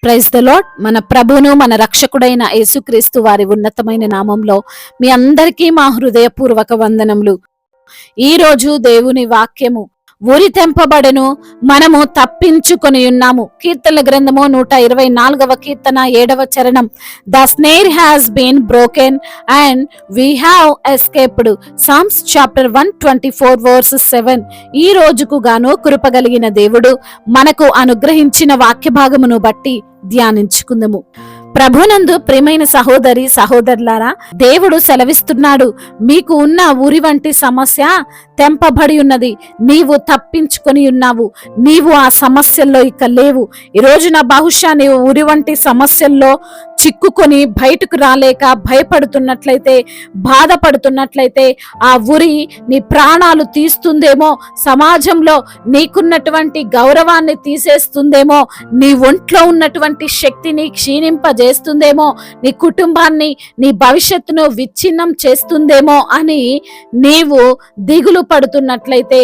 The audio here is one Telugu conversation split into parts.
Praise the lord. మన ప్రభువును మన రక్షకుడైన యేసుక్రీస్తు వారి ఉన్నతమైన నామంలో మీ అందరికీ మా హృదయపూర్వక వందనములు. ఈ రోజు దేవుని వాక్యము, ఉరి తెంపబడెను, మనము తప్పించుకొని ఉన్నాము. కీర్తనల గ్రంథము 124వ కీర్తన 7వ చరణం. The snare has been broken and we have escaped. Psalms chapter 124 verses 7. ఈ రోజుకు గాను కృపగలిగిన దేవుడు మనకు అనుగ్రహించిన వాక్య భాగమును బట్టి ధ్యానించుకుందాము. ప్రభునందు ప్రియమైన సహోదరి సహోదరులారా, దేవుడు సెలవిస్తున్నాడు, మీకు ఉన్న ఉరి వంటి సమస్య తెంపబడి ఉన్నది, నీవు తప్పించుకొని ఉన్నావు, నీవు ఆ సమస్యల్లో ఇక లేవు. ఈ రోజున బహుశా నీవు ఉరి వంటి సమస్యల్లో చిక్కుకొని బయటకు రాలేక భయపడుతున్నట్లయితే, బాధపడుతున్నట్లయితే, ఆ ఉరి నీ ప్రాణాలు తీస్తుందేమో, సమాజంలో నీకున్నటువంటి గౌరవాన్ని తీసేస్తుందేమో, నీ ఒంట్లో ఉన్నటువంటి శక్తిని క్షీణింపజేస్తుందేమో, నీ కుటుంబాన్ని, నీ భవిష్యత్తును విచ్ఛిన్నం చేస్తుందేమో అని నీవు దిగులు పడుతున్నట్లయితే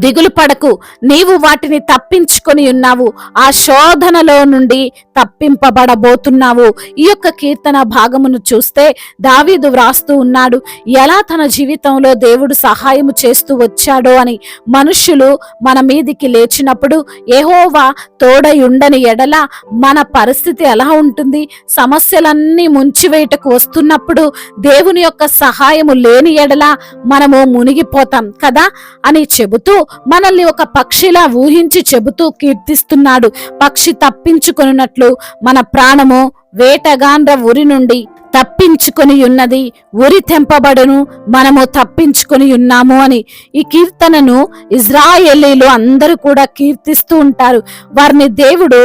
దిగులు పడకు, నీవు వాటిని తప్పించుకొని ఉన్నావు. ఆ శోధనలో నుండి తప్పింపబడబోతున్నావు. ఈ యొక్క కీర్తన భాగమును చూస్తే దావీదు వ్రాస్తూ ఉన్నాడు, ఎలా తన జీవితంలో దేవుడు సహాయము చేస్తూ వచ్చాడో అని. మనుష్యులు మన మీదికి లేచినప్పుడు యెహోవా తోడై ఉండని ఎడల మన పరిస్థితి ఎలా ఉంటుంది? సమస్యలన్నీ ముంచివేయటకు వస్తున్నప్పుడు దేవుని యొక్క సహాయము లేని ఎడల మనము మునిగిపోతాం కదా అని చెబుతూ మనల్ని ఒక పక్షిలా ఊహించి చెబుతూ కీర్తిస్తున్నాడు. పక్షి తప్పించుకొనున్నట్లు మన ప్రాణము వేటగాండ్ర ఉరి నుండి తప్పించుకొని ఉన్నది, ఉరి తెంపబడను, మనము తప్పించుకొని ఉన్నాము అని. ఈ కీర్తనను ఇజ్రాయేలీలు అందరూ కూడా కీర్తిస్తూ ఉంటారు. వారిని దేవుడు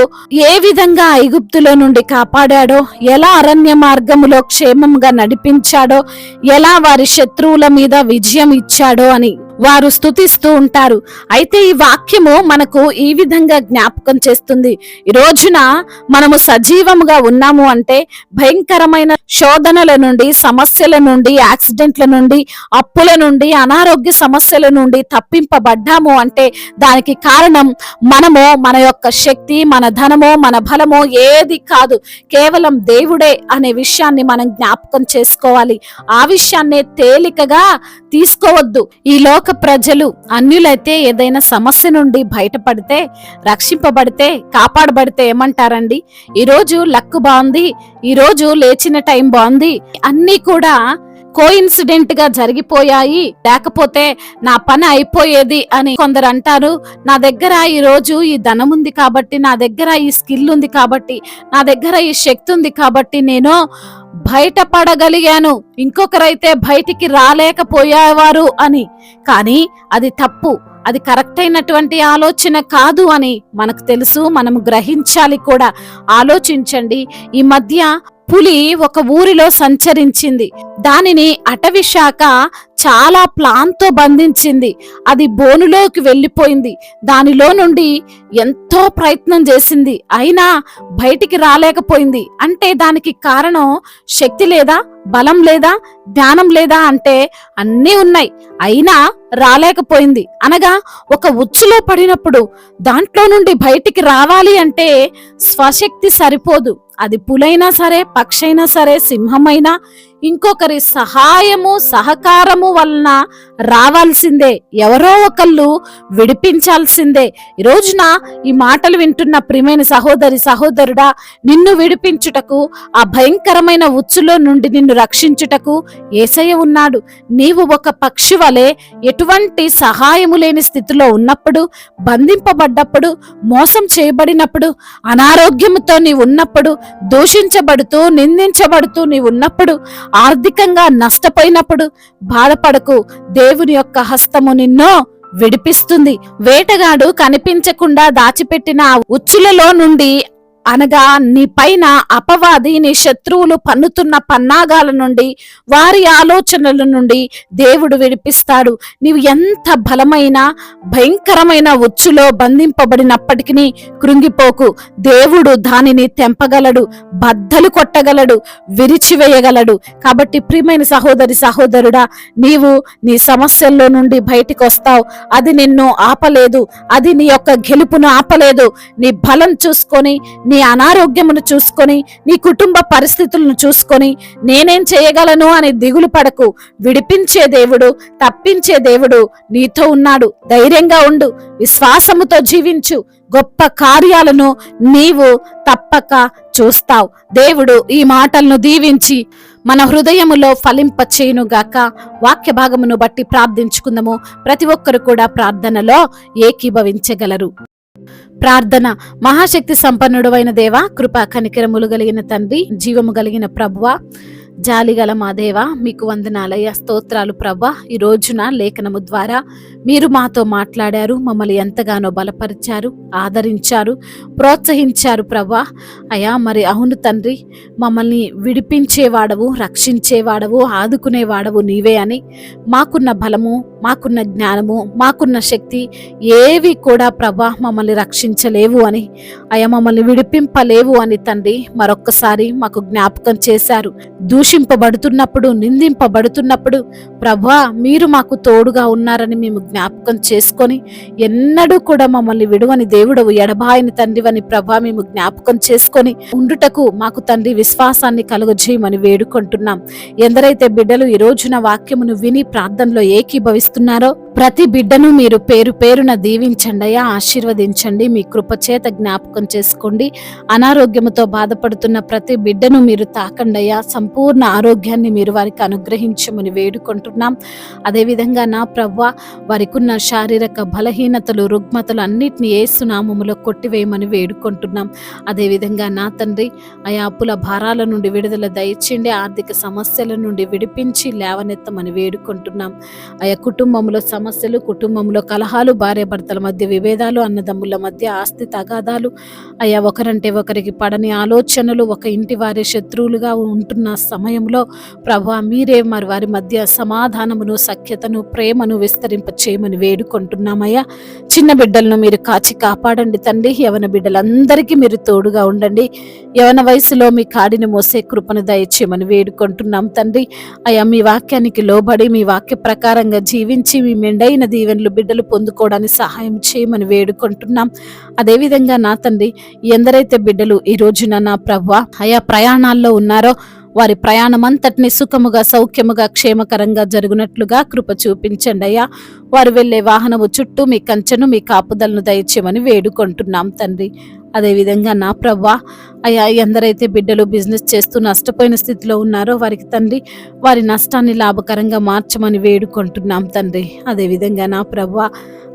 ఏ విధంగా ఐగుప్తులో నుండి కాపాడాడో, ఎలా అరణ్య మార్గములో క్షేమంగా నడిపించాడో, ఎలా వారి శత్రువుల మీద విజయం ఇచ్చాడో అని వారు స్తుతిస్తూ ఉంటారు. అయితే ఈ వాక్యము మనకు ఈ విధంగా జ్ఞాపకం చేస్తుంది, ఈ రోజున మనము సజీవముగా ఉన్నాము అంటే భయంకరమైన శోధనల నుండి, సమస్యల నుండి, యాక్సిడెంట్ల నుండి, అప్పుల నుండి, అనారోగ్య సమస్యల నుండి తప్పింపబడ్డాము అంటే దానికి కారణం మనము, మన యొక్క శక్తి, మన ధనము, మన బలము ఏది కాదు, కేవలం దేవుడే అనే విషయాన్ని మనం జ్ఞాపకం చేసుకోవాలి. ఆ విషయాన్నే తేలికగా తీసుకోవద్దు. ఈ లోక ప్రజలు అన్యులైతే ఏదైనా సమస్య నుండి బయటపడితే, రక్షింపబడితే, కాపాడబడితే ఏమంటారండి? ఈరోజు లక్ బాగుంది, ఈరోజు లేచిన టైం బాగుంది, అన్నీ కూడా కోఇన్సిడెంట్ గా జరిగిపోయాయి, లేకపోతే నా పని అయిపోయేది అని కొందరు అంటారు. నా దగ్గర ఈ రోజు ఈ ధనం ఉంది కాబట్టి, నా దగ్గర ఈ స్కిల్ ఉంది కాబట్టి, నా దగ్గర ఈ శక్తి ఉంది కాబట్టి నేను బయటపడగలిగాను, ఇంకొకరైతే బయటికి రాలేకపోయేవారు అని. కానీ అది తప్పు, అది కరెక్ట్ అయినటువంటి ఆలోచన కాదు అని మనకు తెలుసు, మనం గ్రహించాలి కూడా. ఆలోచించండి, ఈ మధ్య పులి ఒక ఊరిలో సంచరించింది. దానిని అటవీ శాఖ చాలా ప్లాన్ తో బంధించింది. అది బోనులోకి వెళ్ళిపోయింది. దానిలో నుండి ఎంతో ప్రయత్నం చేసింది, అయినా బయటికి రాలేకపోయింది. అంటే దానికి కారణం శక్తి లేదా, బలం లేదా, జ్ఞానం లేదా అంటే అన్నీ ఉన్నాయి, అయినా రాలేకపోయింది. అనగా ఒక ఉచ్చులో పడినప్పుడు దాంట్లో నుండి బయటికి రావాలి అంటే స్వశక్తి సరిపోదు. అది పులైనా సరే, పక్షైనా సరే, సింహమైనా ఇంకొకరి సహాయము, సహకారము వలన రావాల్సిందే. ఎవరో ఒకళ్ళు విడిపించాల్సిందే. ఈ రోజున ఈ మాటలు వింటున్న ప్రియమైన సహోదరి సహోదరుడా, నిన్ను విడిపించుటకు, ఆ భయంకరమైన ఉచ్చులో నుండి నిన్ను రక్షించుటకు యేసయ్య ఉన్నాడు. నీవు ఒక పక్షి వలె ఎటువంటి సహాయము లేని స్థితిలో ఉన్నప్పుడు, బంధింపబడ్డప్పుడు, మోసం చేయబడినప్పుడు, అనారోగ్యముతో నీవు ఉన్నప్పుడు, దూషించబడుతూ, నిందించబడుతూ నీవు ఉన్నప్పుడు, ఆర్థికంగా నష్టపోయినప్పుడు బాధపడకు. దేవుని యొక్క హస్తము నిన్ను విడిపిస్తుంది. వేటగాడు కనిపించకుండా దాచిపెట్టిన ఉచ్చులలో నుండి, అనగా నీ పైన అపవాది, నీ శత్రువులు పన్నుతున్న పన్నాగాల నుండి, వారి ఆలోచనల నుండి దేవుడు విడిపిస్తాడు. నీవు ఎంత బలమైన భయంకరమైన ఉచ్చులో బంధింపబడినప్పటికీ కృంగిపోకు. దేవుడు దానిని తెంపగలడు, బద్దలు కొట్టగలడు, విరిచివేయగలడు. కాబట్టి ప్రియమైన సహోదరి సహోదరుడా, నీవు నీ సమస్యల్లో నుండి బయటికి వస్తావు. అది నిన్ను ఆపలేదు, అది నీ యొక్క గెలుపును ఆపలేదు. నీ బలం చూసుకొని, నీ అనారోగ్యమును చూసుకొని, నీ కుటుంబ పరిస్థితులను చూసుకొని నేనేం చేయగలను అని దిగులు పడకు. విడిపించే దేవుడు, తప్పించే దేవుడు నీతో ఉన్నాడు. ధైర్యంగా ఉండు, విశ్వాసముతో జీవించు. గొప్ప కార్యాలను నీవు తప్పక చూస్తావు. దేవుడు ఈ మాటలను దీవించి మన హృదయములో ఫలింపచేయునుగాక. వాక్య భాగమును బట్టి ప్రార్థించుకుందాము. ప్రతి ఒక్కరు కూడా ప్రార్థనలో ఏకీభవించగలరు. ప్రార్థన. మహాశక్తి సంపన్నుడు అయిన దేవా, కృపా కనికరములు కలిగిన తండ్రి, జీవము కలిగిన ప్రభువా, జాలిగల మా దేవా, మీకు వందనాలయ్య, స్తోత్రాలు ప్రభా. ఈ రోజున లేఖనము ద్వారా మీరు మాతో మాట్లాడారు, మమ్మల్ని ఎంతగానో బలపరిచారు, ఆదరించారు, ప్రోత్సహించారు ప్రభా. అయ్యా మరి అవును తండ్రి, మమ్మల్ని విడిపించేవాడవు, రక్షించేవాడవు, ఆదుకునేవాడవు నీవే అని మాకున్న బలము, మాకున్న జ్ఞానము, మాకున్న శక్తి ఏవి కూడా ప్రభా మమ్మల్ని రక్షించలేవు అని, అయ్యా మమ్మల్ని విడిపింపలేవు అని తండ్రి మరొక్కసారి మాకు జ్ఞాపకం చేశారు. దూషింపబడుతున్నప్పుడు, నిందింపబడుతున్నప్పుడు ప్రభా మీరు మాకు తోడుగా ఉన్నారని మేము జ్ఞాపకం చేసుకొని, ఎన్నడూ కూడా మమ్మల్ని విడువని దేవుడవు, ఎడబాయని తండ్రివని ప్రభా మేము జ్ఞాపకం చేసుకొని ఉండుటకు మాకు తండ్రి విశ్వాసాన్ని కలుగజేయమని వేడుకుంటున్నాం. ఎందరైతే బిడ్డలు ఈ రోజున వాక్యమును విని ప్రార్థనలో ఏకీభవిస్తున్నారో ప్రతి బిడ్డను మీరు పేరు పేరున దీవించండి అయ్యా, ఆశీర్వదించండి, మీ కృపచేత జ్ఞాపకం చేసుకోండి. అనారోగ్యముతో బాధపడుతున్న ప్రతి బిడ్డను మీరు తాకండి అయ్యా, సంపూర్ణ ఆరోగ్యాన్ని మీరు వారికి అనుగ్రహించమని వేడుకుంటున్నాం. అదేవిధంగా నా ప్రభువా, వారికి ఉన్న శారీరక బలహీనతలు, రుగ్మతలు అన్నిటిని యేసు నామములో కొట్టివేయమని వేడుకుంటున్నాం. అదేవిధంగా నా తండ్రి అయా అప్పుల భారాల నుండి విడుదల దయచేయండి, ఆర్థిక సమస్యల నుండి విడిపించి లేవనెత్తమని వేడుకుంటున్నాం. అయా కుటుంబంలో సమస్యలు, కుటుంబంలో కలహాలు, భార్యాభర్తల మధ్య విభేదాలు, అన్నదమ్ముల మధ్య ఆస్తి తగాదాలు, అయ్యా ఒకరంటే ఒకరికి పడని ఆలోచనలు, ఒక ఇంటి వారి శత్రువులుగా ఉంటున్న సమయంలో ప్రభా మీరే మరి వారి మధ్య సమాధానమును, సఖ్యతను, ప్రేమను విస్తరింప చేయమని వేడుకుంటున్నామయ్యా. చిన్న బిడ్డలను మీరు కాచి కాపాడండి తండ్రి. యవన బిడ్డలందరికీ మీరు తోడుగా ఉండండి. యవన వయసులో మీ కాడిని మోసే కృపను దయచేయమని వేడుకుంటున్నాం తండ్రి. అయ్యా మీ వాక్యానికి లోబడి మీ వాక్య ప్రకారంగా జీవించి మీ మెండైన దీవెనలు బిడ్డలు పొందుకోవడానికి సహాయం చేయమని వేడుకుంటున్నాం. అదేవిధంగా నా తండ్రి ఎందరైతే బిడ్డలు ఈ రోజున నా ప్రభువా అయా ప్రయాణాల్లో ఉన్నారో వారి ప్రయాణం అంతటిని సుఖముగా, సౌఖ్యముగా, క్షేమకరంగా జరుగునట్లుగా కృప చూపించండి అయ్యా. వారు వెళ్లే వాహనము చుట్టూ మీ కంచెను, మీ కాపుదలను దయచేయమని వేడుకుంటున్నాం తండ్రి. అదేవిధంగా నా ప్రభువా అయ్యా ఎందరైతే బిడ్డలు బిజినెస్ చేస్తూ నష్టపోయిన స్థితిలో ఉన్నారో వారికి తండ్రి వారి నష్టాన్ని లాభకరంగా మార్చమని వేడుకుంటున్నాం తండ్రి. అదేవిధంగా నా ప్రభువా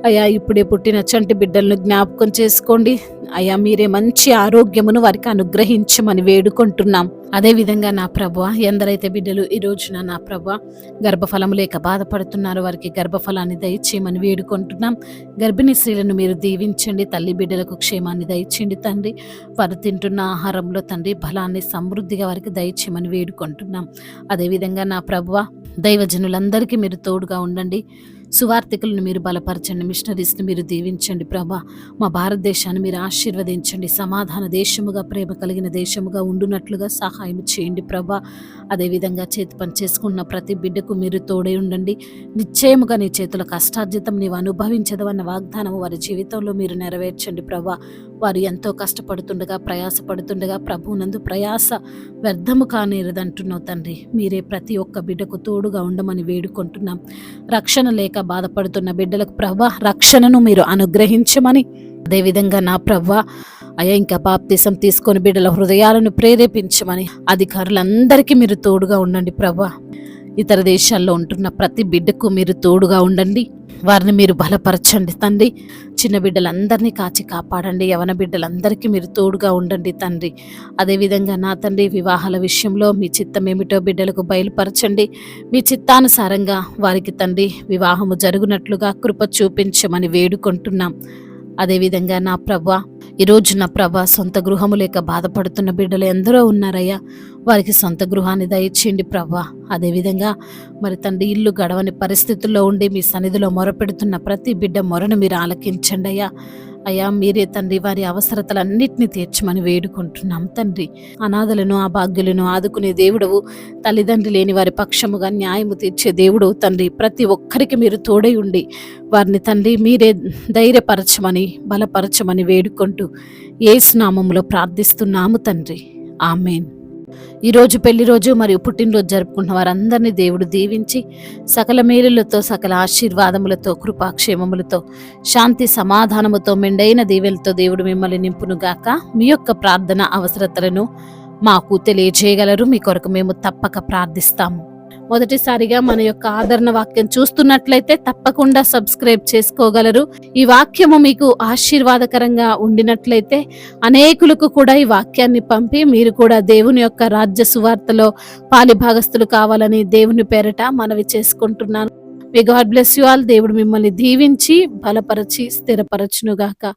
అయ్యా ఇప్పుడే పుట్టిన చంటి బిడ్డలను జ్ఞాపకం చేసుకోండి అయ్యా, మీరే మంచి ఆరోగ్యమును వారికి అనుగ్రహించమని వేడుకుంటున్నాం. అదేవిధంగా నా ప్రభువా ఎందరైతే బిడ్డలు ఈ రోజున నా ప్రభువా గర్భఫలము లేక బాధపడుతున్నారో వారికి గర్భఫలాన్ని దయచేయమని వేడుకుంటున్నాం. గర్భిణీ స్త్రీలను మీరు దీవించండి, తల్లి బిడ్డలకు క్షేమాన్ని దయచేయండి తండ్రి. వారు తింటున్న ఆహారంలో తండ్రి బలాన్ని సమృద్ధిగా వారికి దయచేయమని వేడుకుంటున్నాం. అదేవిధంగా నా ప్రభువా దైవజనులందరికీ మీరు తోడుగా ఉండండి. సువార్థికులను మీరు బలపరచండి, మిషనరీస్ని మీరు దీవించండి ప్రభా. మా భారతదేశాన్ని మీరు ఆశీర్వదించండి, సమాధాన దేశముగా, ప్రేమ కలిగిన దేశముగా ఉండునట్లుగా సహాయం చేయండి ప్రభా. అదేవిధంగా చేతి పని చేసుకున్న ప్రతి బిడ్డకు మీరు తోడై ఉండండి. నిశ్చయముగా నీ చేతుల కష్టార్జితం నీవు అనుభవించదవన్న వాగ్దానము వారి జీవితంలో మీరు నెరవేర్చండి ప్రభా. వారు ఎంతో కష్టపడుతుండగా, ప్రయాసపడుతుండగా ప్రభువునందు ప్రయాస వ్యర్థము కానేరదంటున్నావు తండ్రి. మీరే ప్రతి ఒక్క బిడ్డకు తోడుగా ఉండమని వేడుకుంటున్నాం. రక్షణ లేక బాధపడుతున్న బిడ్డలకు ప్రభా రక్షణను మీరు అనుగ్రహించమని, అదేవిధంగా నా ప్రభా అయ్యా ఇంకా బాప్తిసం తీసుకొని బిడ్డల హృదయాలను ప్రేరేపించమని అధికారులందరికీ మీరు తోడుగా ఉండండి ప్రభా. ఇతర దేశాల్లో ఉంటున్న ప్రతి బిడ్డకు మీరు తోడుగా ఉండండి, వారిని మీరు బలపరచండి తండ్రి. చిన్న బిడ్డలందరినీ కాచి కాపాడండి, యవన బిడ్డలందరికీ మీరు తోడుగా ఉండండి తండ్రి. అదేవిధంగా నా తండ్రి వివాహాల విషయంలో మీ చిత్తం ఏమిటో బిడ్డలకు బయలుపరచండి. మీ చిత్తానుసారంగా వారికి తండ్రి వివాహము జరుగునట్లుగా కృప చూపించమని వేడుకుంటున్నాం. అదేవిధంగా నా ప్రభా ఈరోజు నా ప్రభా సొంత గృహము లేక బాధపడుతున్న బిడ్డలు ఎందరో ఉన్నారయ్యా, వారికి సొంత గృహాన్ని దయచేయండి ప్రభా. అదేవిధంగా మరి తండ్రి ఇల్లు గడవని పరిస్థితుల్లో ఉండి మీ సన్నిధిలో మొరపెడుతున్న ప్రతి బిడ్డ మొరను మీరు ఆలకించండి అయ్యా. అయ్యా మీరే తండ్రి వారి అవసరతలన్నిటిని తీర్చమని వేడుకుంటున్నాం తండ్రి. అనాథలను అభాగ్యులను ఆదుకునే దేవుడవు, తల్లిదండ్రి లేని వారి పక్షముగా న్యాయము తీర్చే దేవుడవు తండ్రి. ప్రతి ఒక్కరికి మీరు తోడై ఉండి వారిని తండ్రి మీరే ధైర్యపరచమని బలపరచమని వేడుకుంటూ యేసు నామములో ప్రార్థిస్తున్నాము తండ్రి. ఆమేన్. ఈరోజు పెళ్లి రోజు మరియు పుట్టినరోజు జరుపుకుంటున్న వారందరినీ దేవుడు దీవించి సకల మేలులతో సకల ఆశీర్వాదములతో కృపాక్షేమములతో శాంతి సమాధానముతో మెండైన దీవెలతో దేవుడు మిమ్మల్ని నింపునుగాక. మీ యొక్క ప్రార్థన అవసరతలను మాకు తెలియజేయగలరు. మీ కొరకు మేము తప్పక ప్రార్థిస్తాము. మొదటిసారిగా మన యొక్క ఆదరణ వాక్యం చూస్తున్నట్లయితే తప్పకుండా సబ్స్క్రైబ్ చేసుకోగలరు. ఈ వాక్యము మీకు ఆశీర్వాదకరంగా ఉండినట్లయితే అనేకులకు కూడా ఈ వాక్యాన్ని పంపి మీరు కూడా దేవుని యొక్క రాజ్య సువార్తలో పాలిభాగస్తులు కావాలని దేవుని పేరట మనవి చేసుకుంటున్నాను. May God bless you all. దేవుడు మిమ్మల్ని దీవించి బలపరచి స్థిరపరచునుగాక.